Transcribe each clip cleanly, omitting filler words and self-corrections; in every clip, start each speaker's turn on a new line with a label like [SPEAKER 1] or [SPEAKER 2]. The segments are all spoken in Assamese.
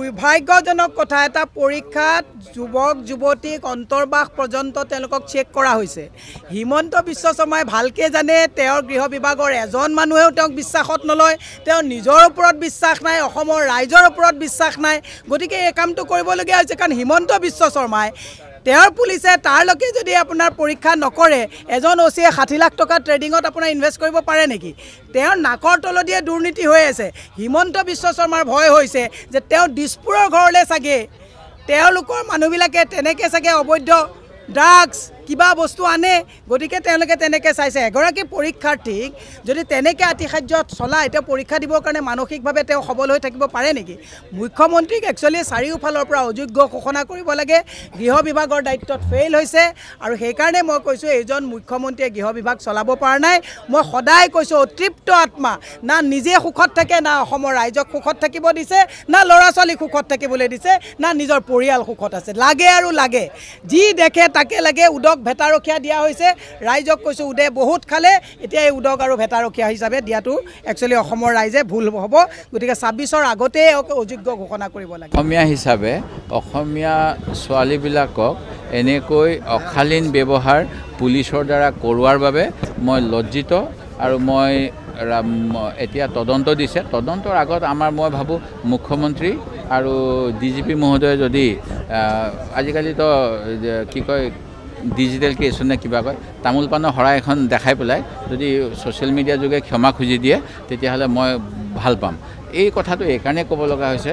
[SPEAKER 1] দুৰ্ভাগ্যজনক কথা এটা পৰীক্ষাত যুৱক যুৱতীক অন্তৰ্বাস পৰ্যন্ত তেওঁলোকক চেক কৰা হৈছে। হিমন্ত বিশ্ব শৰ্মাই ভালকৈ জানে তেওঁৰ গৃহ বিভাগৰ এজন মানুহেও তেওঁক বিশ্বাসত নলয়, তেওঁৰ নিজৰ ওপৰত বিশ্বাস নাই, অসমৰ ৰাইজৰ ওপৰত বিশ্বাস নাই। গতিকে এই কামটো কৰিবলগীয়া হৈছে, কাৰণ হিমন্ত বিশ্ব শৰ্মাই তেওঁৰ পুলিচে তাৰলৈকে যদি আপোনাৰ পৰীক্ষা নকৰে, এজন অচিয়ে 60 লাখ টকা ট্ৰেডিঙত আপোনাৰ ইনভেষ্ট কৰিব পাৰে নেকি? তেওঁৰ নাকৰ তলদিয়ে দুৰ্নীতি হৈ আছে। হিমন্ত বিশ্ব শৰ্মাৰ ভয় হৈছে যে তেওঁ দিছপুৰৰ ঘৰলৈ চাগে তেওঁলোকৰ মানুহবিলাকে তেনেকৈ চাগে অবৈধ ড্ৰাগছ কিবা বস্তু আনে, গতিকে তেওঁলোকে তেনেকৈ চাইছে। এগৰাকী পৰীক্ষাৰ্থীক যদি তেনেকৈ আতিশায্যত চলায়, তেওঁ পৰীক্ষা দিবৰ কাৰণে মানসিকভাৱে তেওঁ সবল হৈ থাকিব পাৰে নেকি? মুখ্যমন্ত্ৰীক একচুৱেলি চাৰিওফালৰ পৰা অযোগ্য ঘোষণা কৰিব লাগে। গৃহ বিভাগৰ দায়িত্বত ফেইল হৈছে, আৰু সেইকাৰণে মই কৈছোঁ এইজন মুখ্যমন্ত্ৰীয়ে গৃহ বিভাগ চলাব পৰা নাই। মই সদায় কৈছোঁ অতৃপ্ত আত্মা, না নিজে সুখত থাকে, না অসমৰ ৰাইজক সুখত থাকিব দিছে, না ল'ৰা ছোৱালীক সুখত থাকিবলৈ দিছে, না নিজৰ পৰিয়াল সুখত আছে। লাগে আৰু লাগে, যি দেখে তাকে লাগে। উদক ভেটাৰখীয়া দিয়া হৈছে। ৰাইজক কৈছোঁ উদে বহুত খালে, এতিয়া এই উদক আৰু ভেটাৰখীয়া হিচাপে দিয়াটো একচুৱেলি অসমৰ ৰাইজে ভুল হ'ব। গতিকে 26ৰ আগতেই অযোগ্য ঘোষণা কৰিব লাগে।
[SPEAKER 2] অসমীয়া হিচাপে অসমীয়া ছোৱালীবিলাকক এনেকৈ অশালীন ব্যৱহাৰ পুলিচৰ দ্বাৰা কৰোৱাৰ বাবে মই লজ্জিত, আৰু মই এতিয়া তদন্ত দিছে। তদন্তৰ আগত মই ভাবোঁ মুখ্যমন্ত্ৰী আৰু DGP মহোদয়ে যদি আজিকালিতো কি কয় ডিজিটেল কেছ নে কিবা কয়, তামোল পাণৰ শৰাই এখন দেখাই পেলাই যদি ছ'চিয়েল মিডিয়াৰ যোগে ক্ষমা খুজি দিয়ে, তেতিয়াহ'লে মই ভাল পাম। এই কথাটো এইকাৰণে ক'ব লগা হৈছে,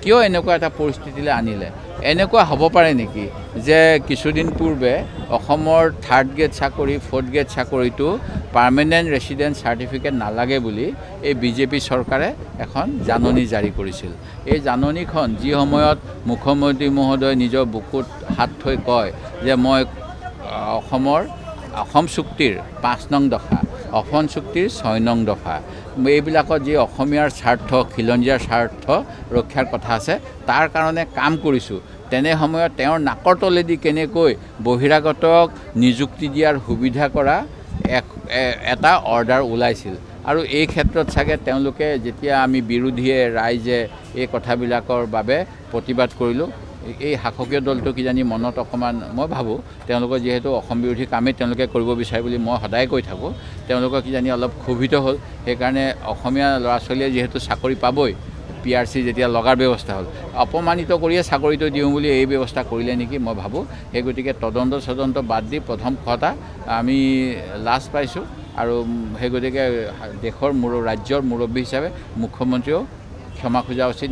[SPEAKER 2] কিয় এনেকুৱা এটা পৰিস্থিতিলৈ আনিলে? এনেকুৱা হ'ব পাৰে নেকি যে কিছুদিন পূৰ্বে অসমৰ 3rd গ্ৰেড চাকৰি 4th গ্ৰেড চাকৰিটো পাৰ্মানেণ্ট ৰেচিডেণ্ট চাৰ্টিফিকেট নালাগে বুলি এই BJP চৰকাৰে এখন জাননী জাৰি কৰিছিল। এই জাননীখন যি সময়ত মুখ্যমন্ত্ৰী মহোদয় নিজৰ বুকুত হাত থৈ কয় যে মই অসম চুক্তিৰ 5 নং দফা, অসম চুক্তিৰ 6 নং দফা, এইবিলাকত যি অসমীয়াৰ স্বাৰ্থ, খিলঞ্জীয়াৰ স্বাৰ্থ ৰক্ষাৰ কথা আছে, তাৰ কাৰণে কাম কৰিছোঁ। তেনে সময়ত তেওঁৰ নাকৰ তলেদি কেনেকৈ বহিৰাগতক নিযুক্তি দিয়াৰ সুবিধা কৰা এটা অৰ্ডাৰ ওলাইছিল। আৰু এই ক্ষেত্ৰত চাগে তেওঁলোকে যেতিয়া আমি বিৰোধীয়ে ৰাইজে এই কথাবিলাকৰ বাবে প্ৰতিবাদ কৰিলোঁ, এই শাসকীয় দলটো কিজানি মনত অকণমান, মই ভাবোঁ তেওঁলোকৰ যিহেতু অসম বিৰোধী কামেই তেওঁলোকে কৰিব বিচাৰে বুলি মই সদায় কৈ থাকোঁ, তেওঁলোকৰ কিজানি অলপ ক্ষোভিত হ'ল। সেইকাৰণে অসমীয়া ল'ৰা ছোৱালীয়ে যিহেতু চাকৰি পাবই, PRC যেতিয়া লগাৰ ব্যৱস্থা হ'ল, অপমানিত কৰিয়ে চাকৰিটো দিওঁ বুলি এই ব্যৱস্থা কৰিলে নেকি মই ভাবোঁ। সেই গতিকে তদন্ত বাদ দি প্ৰথম কথা আমি লাজ পাইছোঁ, আৰু সেই গতিকে দেশৰ ৰাজ্যৰ মুৰব্বী হিচাপে মুখ্যমন্ত্ৰীয়েও ক্ষমা খোজা উচিত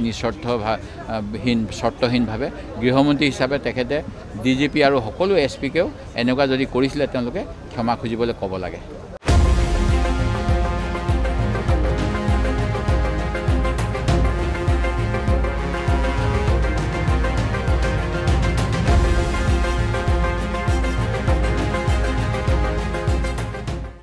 [SPEAKER 2] চৰ্তহীনভাৱে। গৃহমন্ত্ৰী হিচাপে তেখেতে DGP আৰু সকলো SP কেও এনেকুৱা যদি কৰিছিলে তেওঁলোকে ক্ষমা খুজিবলৈ ক'ব লাগে।